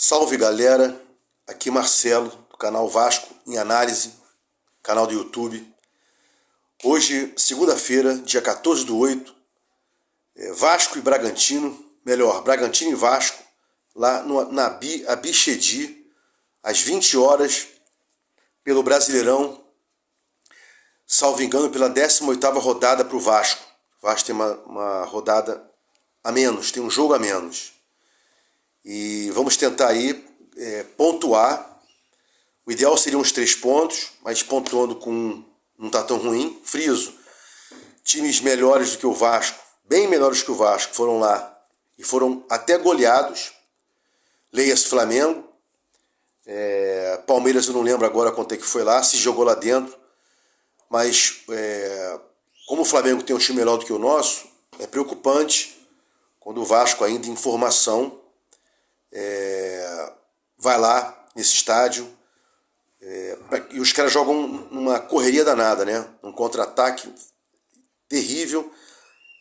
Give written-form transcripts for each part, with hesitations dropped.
Salve galera, aqui Marcelo do canal Vasco em Análise, canal do YouTube. Hoje, segunda-feira, dia 14/8, Vasco e Bragantino, melhor, Bragantino e Vasco, lá na Abichedi, às 20 horas, pelo Brasileirão, salvo engano, pela 18ª rodada para o Vasco. O Vasco tem uma rodada a menos, tem um jogo a menos. E vamos tentar aí pontuar. O ideal seria uns 3 pontos, mas pontuando com não está tão ruim. Friso, times melhores do que o Vasco, bem melhores que o Vasco, foram lá e foram até goleados. Leia-se Flamengo. Palmeiras eu não lembro agora quanto é que foi lá, se jogou lá dentro. Mas como o Flamengo tem um time melhor do que o nosso, é preocupante quando o Vasco, ainda em formação, vai lá nesse estádio e os caras jogam numa correria danada, né? Um contra-ataque terrível.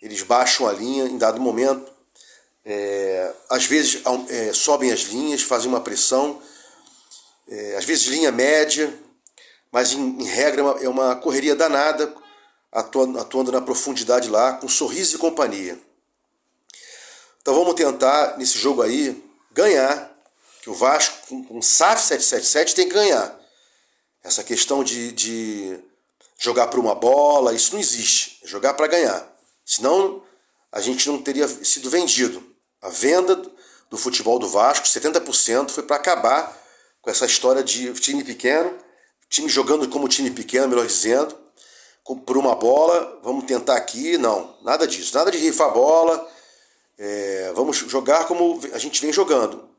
Eles baixam a linha em dado momento, às vezes sobem as linhas, fazem uma pressão, às vezes linha média, mas em regra é uma correria danada, atuando na profundidade lá, com sorriso e companhia. Então vamos tentar nesse jogo aí ganhar, que o Vasco com SAF 777 tem que ganhar. Essa questão de jogar por uma bola, isso não existe. É jogar para ganhar. Senão a gente não teria sido vendido. A venda do futebol do Vasco, 70%, foi para acabar com essa história de time pequeno, time jogando como time pequeno, melhor dizendo, por uma bola, vamos tentar aqui, não, nada disso. Nada de rifar a bola, vamos jogar como a gente vem jogando.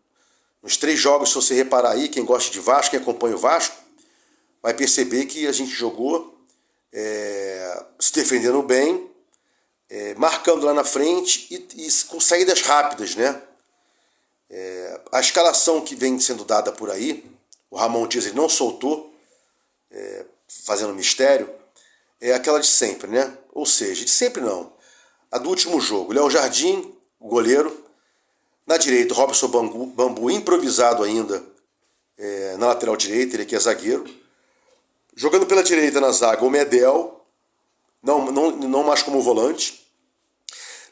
Nos 3 jogos, se você reparar aí, quem gosta de Vasco, quem acompanha o Vasco, vai perceber que a gente jogou se defendendo bem, marcando lá na frente e com saídas rápidas, né? A escalação que vem sendo dada por aí, o Ramon Dias ele não soltou, fazendo mistério, é aquela de sempre, né? Ou seja, de sempre não. A do último jogo, Léo Jardim, o goleiro. Na direita, Robson Bambu, improvisado ainda na lateral direita, ele aqui é zagueiro. Jogando pela direita na zaga, o Medel, não mais como volante.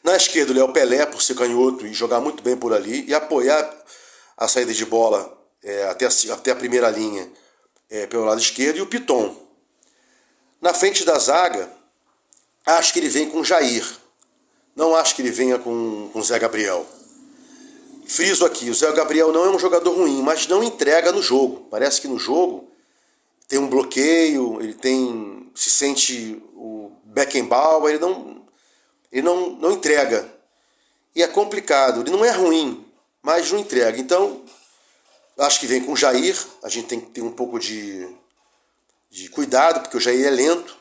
Na esquerda, o Léo Pelé, por ser canhoto e jogar muito bem por ali, e apoiar a saída de bola até a primeira linha pelo lado esquerdo, e o Piton. Na frente da zaga, acho que ele vem com o Jair. Não acho que ele venha com o Zé Gabriel. Friso aqui, o Zé Gabriel não é um jogador ruim, mas não entrega no jogo. Parece que no jogo tem um bloqueio, ele se sente o Beckenbauer, ele não entrega. E é complicado, ele não é ruim, mas não entrega. Então, acho que vem com o Jair, a gente tem que ter um pouco de cuidado, porque o Jair é lento.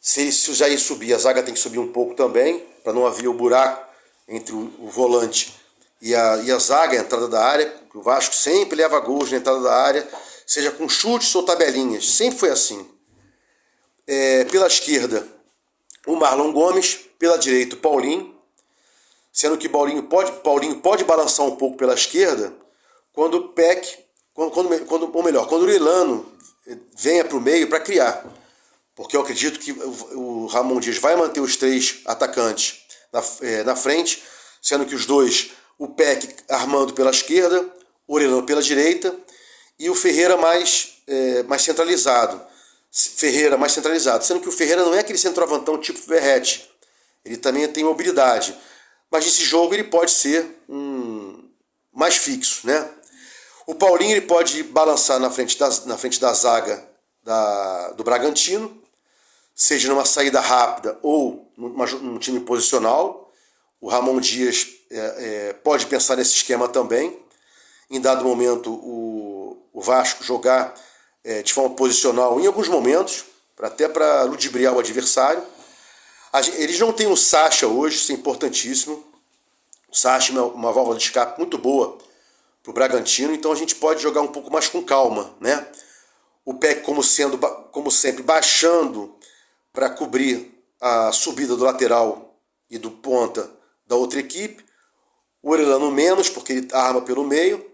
Se o Jair subir, a zaga tem que subir um pouco também, para não haver o buraco entre o volante e a zaga, a entrada da área. O Vasco sempre leva gols na entrada da área, seja com chutes ou tabelinhas, sempre foi assim. Pela esquerda, o Marlon Gomes, pela direita, o Paulinho, sendo que Paulinho pode balançar um pouco pela esquerda quando o Peck, ou melhor, quando o Ilano venha para o meio para criar. Porque eu acredito que o Ramon Dias vai manter os 3 atacantes na frente, sendo que os 2, o Peck armando pela esquerda, o Orelhano pela direita, e o Ferreira mais centralizado. Sendo que o Ferreira não é aquele centroavantão tipo Verratti. Ele também tem mobilidade. Mas nesse jogo ele pode ser mais fixo, né? O Paulinho ele pode balançar na frente da zaga do Bragantino, seja numa saída rápida ou num time posicional. O Ramon Dias pode pensar nesse esquema também. Em dado momento, o Vasco jogar de forma posicional em alguns momentos, até para ludibriar o adversário. Eles não têm o Sacha hoje, isso é importantíssimo. O Sacha é uma válvula de escape muito boa para o Bragantino, então a gente pode jogar um pouco mais com calma, né? O Peck, como sempre, baixando para cobrir a subida do lateral e do ponta da outra equipe. O Orelhano menos, porque ele arma pelo meio.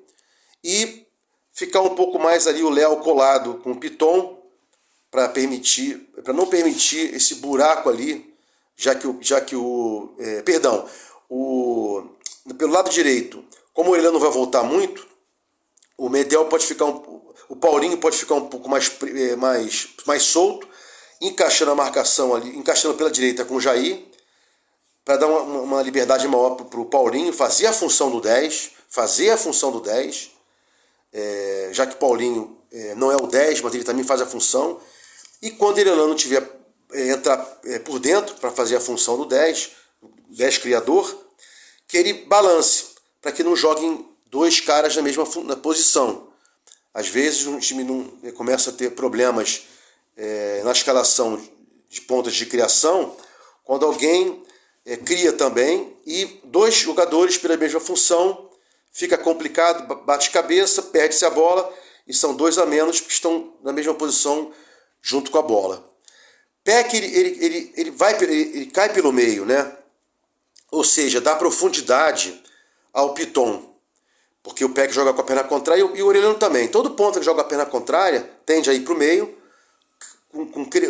e ficar um pouco mais ali o Léo colado com o Piton, para não permitir esse buraco ali, pelo lado direito, como o Orelhano vai voltar muito, o Medel pode ficar o Paulinho pode ficar um pouco mais solto, encaixando a marcação ali, encaixando pela direita com o Jair, para dar uma liberdade maior para o Paulinho fazer a função do 10, já que o Paulinho não é o 10, mas ele também faz a função. E quando o Orelhano tiver entrar por dentro para fazer a função do 10 criador, que ele balance, para que não joguem dois caras na mesma posição. Às vezes um time começa a ter problemas na escalação de pontas de criação, quando alguém cria também e dois jogadores pela mesma função, fica complicado, bate cabeça, perde-se a bola e são dois a menos que estão na mesma posição junto com a bola. Peck, ele cai pelo meio, né? Ou seja, dá profundidade ao Piton, porque o Peck joga com a perna contrária e o Orelhano também. Todo ponto que joga a perna contrária tende a ir para o meio,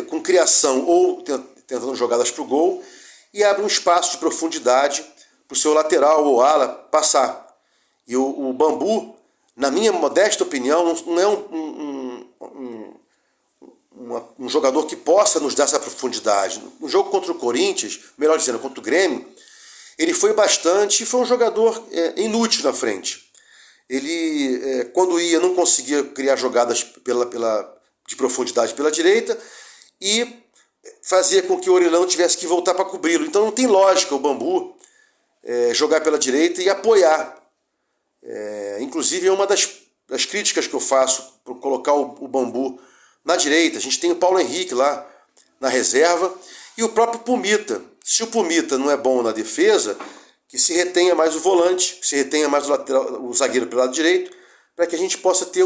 com criação ou tentando jogadas para o gol, e abre um espaço de profundidade para o seu lateral ou ala passar. E o Bambu, na minha modesta opinião, não é um jogador que possa nos dar essa profundidade. No jogo contra o Corinthians, melhor dizendo, contra o Grêmio, ele foi bastante e foi um jogador inútil na frente. Ele, quando ia, não conseguia criar jogadas de profundidade pela direita e fazia com que o Orelhano tivesse que voltar para cobri-lo. Então não tem lógica o Bambu jogar pela direita e apoiar. Inclusive é uma das críticas que eu faço por colocar o Bambu na direita. A gente tem o Paulo Henrique lá na reserva e o próprio Pumita. Se o Pumita não é bom na defesa, que se retenha mais o volante, que se retenha mais o zagueiro pelo lado direito, para que a gente possa ter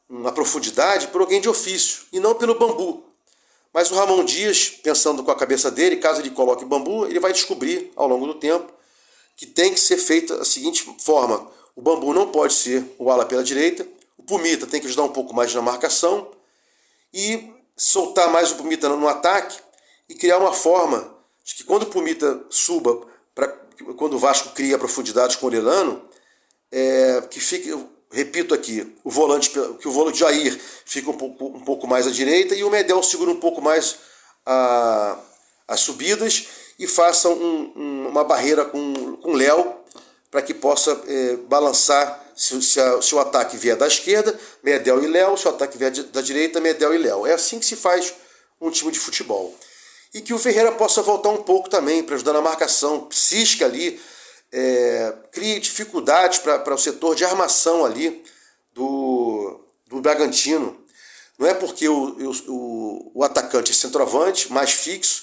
uma profundidade por alguém de ofício e não pelo Bambu. Mas o Ramon Dias, pensando com a cabeça dele, caso ele coloque o Bambu, ele vai descobrir ao longo do tempo que tem que ser feita da seguinte forma: o Bambu não pode ser o ala pela direita, o Pumita tem que ajudar um pouco mais na marcação e soltar mais o Pumita no ataque e criar uma forma de que quando o Pumita suba, quando o Vasco cria profundidade com o Orelhano, que fique, repito aqui, que o volante Jair fica um pouco mais à direita e o Medel segura um pouco mais as subidas e faça uma barreira com o Léo para que possa balançar. Se o ataque vier da esquerda, Medel e Léo. Se o ataque vier da direita, Medel e Léo. É assim que se faz um time de futebol. E que o Ferreira possa voltar um pouco também para ajudar na marcação, cisca ali, crie dificuldades para o setor de armação ali do Bragantino. Não é porque o atacante é centroavante, mais fixo,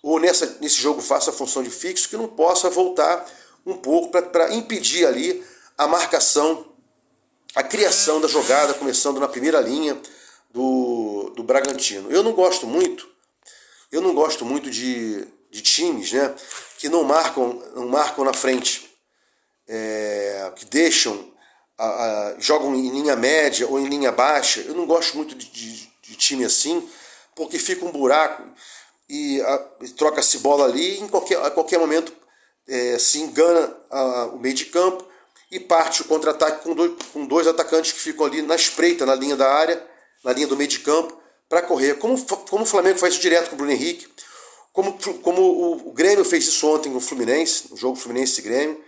ou nesse jogo faça a função de fixo, que não possa voltar um pouco para impedir ali a marcação, a criação da jogada, começando na primeira linha do Bragantino. Eu não gosto muito de times, né, que não marcam na frente, que deixam, jogam em linha média ou em linha baixa. Eu não gosto muito de time assim, porque fica um buraco e troca-se bola ali, e a qualquer momento se engana o meio de campo e parte o contra-ataque com dois atacantes que ficam ali na espreita, na linha da área, na linha do meio de campo, para correr. Como o Flamengo faz isso direto com o Bruno Henrique, como o Grêmio fez isso ontem com o Fluminense, no jogo Fluminense e Grêmio.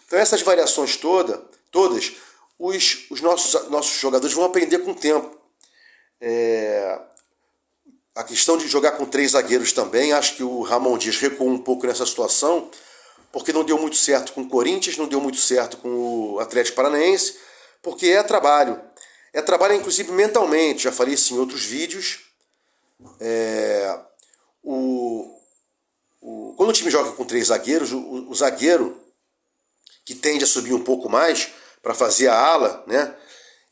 Então essas variações todas, os nossos jogadores vão aprender com o tempo. A questão de jogar com 3 zagueiros também, acho que o Ramon Dias recuou um pouco nessa situação, porque não deu muito certo com o Corinthians, não deu muito certo com o Atlético Paranaense, porque é trabalho. É trabalho, inclusive, mentalmente. Já falei isso em outros vídeos. Quando o time joga com 3 zagueiros, o zagueiro, que tende a subir um pouco mais para fazer a ala, né,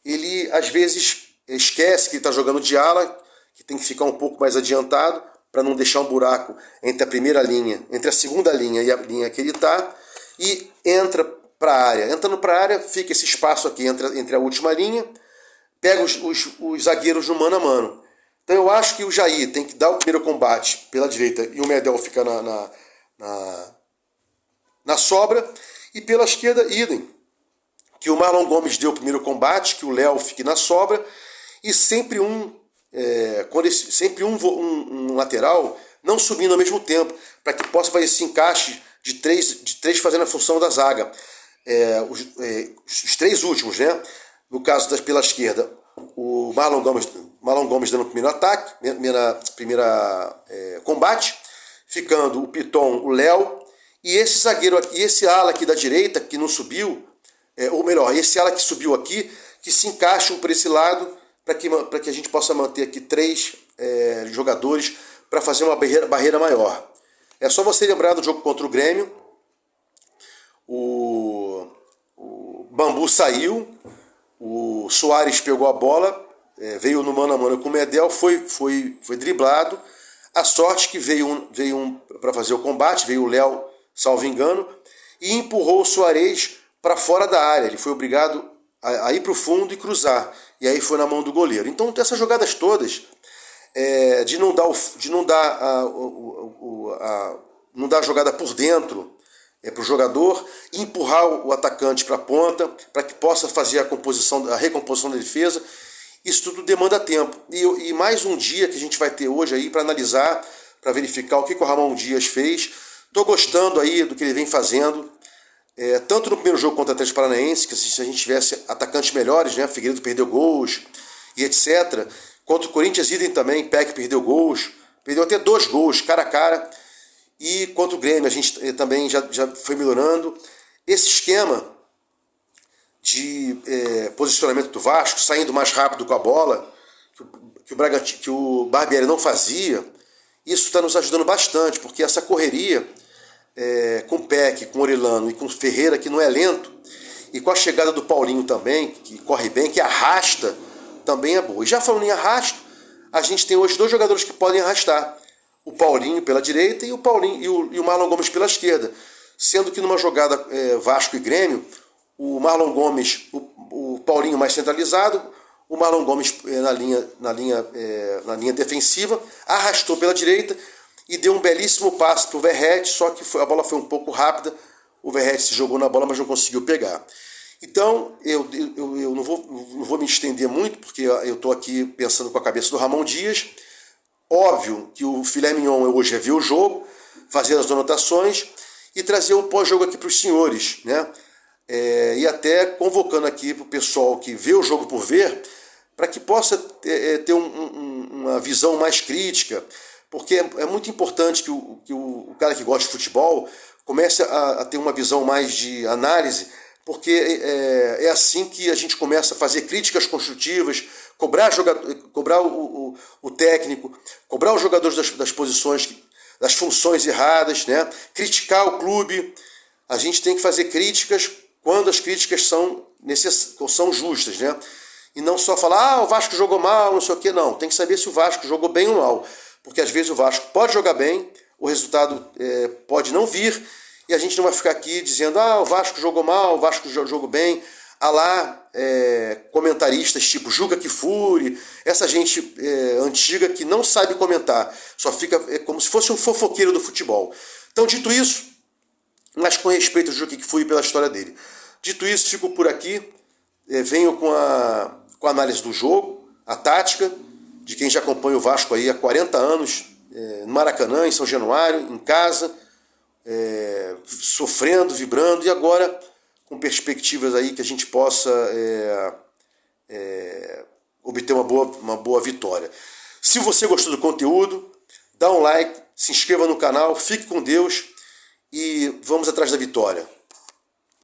ele, às vezes, esquece que ele está jogando de ala, que tem que ficar um pouco mais adiantado, para não deixar um buraco entre a primeira linha, entre a segunda linha e a linha que ele está, e entra para a área. Entrando para a área, fica esse espaço aqui entre a última linha, pega os zagueiros no mano a mano. Então eu acho que o Jair tem que dar o primeiro combate pela direita e o Medel fica na sobra. E pela esquerda, idem. Que o Marlon Gomes dê o primeiro combate, que o Léo fique na sobra. E sempre um lateral não subindo ao mesmo tempo, para que possa fazer esse encaixe de três fazendo a função da zaga. Os três últimos, né? No caso pela esquerda, o Marlon Gomes dando o primeiro ataque, primeira combate, ficando o Piton, o Léo, e esse zagueiro aqui, esse ala aqui da direita, que não subiu, ou melhor, esse ala que subiu aqui, que se encaixam por esse lado, para que a gente possa manter aqui 3 jogadores para fazer uma barreira maior. É só você lembrar do jogo contra o Grêmio. O Bambu saiu, o Soares pegou a bola, veio no mano a mano com o Medel, foi driblado. A sorte que veio um para fazer o combate, veio o Léo, salvo engano, e empurrou o Soares para fora da área. Ele foi obrigado a ir para o fundo e cruzar. E aí foi na mão do goleiro. Então essas jogadas todas, de não dar a jogada por dentro para o jogador, empurrar o atacante para a ponta, para que possa fazer a recomposição da defesa. Isso tudo demanda tempo. E mais um dia que a gente vai ter hoje aí para analisar, para verificar o que o Ramon Dias fez. Estou gostando aí do que ele vem fazendo. Tanto no primeiro jogo contra o Atlético Paranaense, que se a gente tivesse atacantes melhores, né? Figueiredo perdeu gols e etc. Contra o Corinthians, idem também, Peck perdeu gols. Perdeu até 2 gols, cara a cara. E contra o Grêmio, a gente também já foi melhorando. Esse esquema de posicionamento do Vasco, saindo mais rápido com a bola, que o Barbieri não fazia, isso está nos ajudando bastante, porque essa correria com o Peck, com o Orelhano e com o Ferreira, que não é lento, e com a chegada do Paulinho também, que corre bem, que arrasta, também é boa. E já falando em arrasto, a gente tem hoje 2 jogadores que podem arrastar. O Paulinho pela direita e o Marlon Gomes pela esquerda. Sendo que numa jogada Vasco e Grêmio, o Marlon Gomes, o Paulinho mais centralizado, o Marlon Gomes na linha defensiva, arrastou pela direita e deu um belíssimo passe para o Verratti, só que a bola foi um pouco rápida, o Verratti se jogou na bola, mas não conseguiu pegar. Então, eu não vou me estender muito, porque eu estou aqui pensando com a cabeça do Ramon Dias. Óbvio que o filé mignon hoje é ver o jogo, fazer as anotações e trazer o pós-jogo aqui para os senhores, né? E até convocando aqui para o pessoal que vê o jogo por ver, para que possa ter uma visão mais crítica, porque é muito importante que o cara que gosta de futebol comece a ter uma visão mais de análise, porque é assim que a gente começa a fazer críticas construtivas, cobrar o técnico, cobrar os jogadores das posições, das funções erradas, né? Criticar o clube. A gente tem que fazer críticas quando as críticas são justas, né? E não só falar, o Vasco jogou mal, não sei o quê, não. Tem que saber se o Vasco jogou bem ou mal, porque às vezes o Vasco pode jogar bem, o resultado pode não vir, e a gente não vai ficar aqui dizendo, o Vasco jogou mal, o Vasco jogou bem. Há lá comentaristas tipo Juca Kfouri, essa gente antiga que não sabe comentar, só fica como se fosse um fofoqueiro do futebol. Então, dito isso, mas com respeito ao Juca Kfouri pela história dele. Dito isso, fico por aqui, venho com a análise do jogo, a tática, de quem já acompanha o Vasco aí há 40 anos, no Maracanã, em São Januário, em casa, sofrendo, vibrando, e agora com perspectivas aí que a gente possa obter uma boa vitória. Se você gostou do conteúdo, dá um like, se inscreva no canal, fique com Deus e vamos atrás da vitória.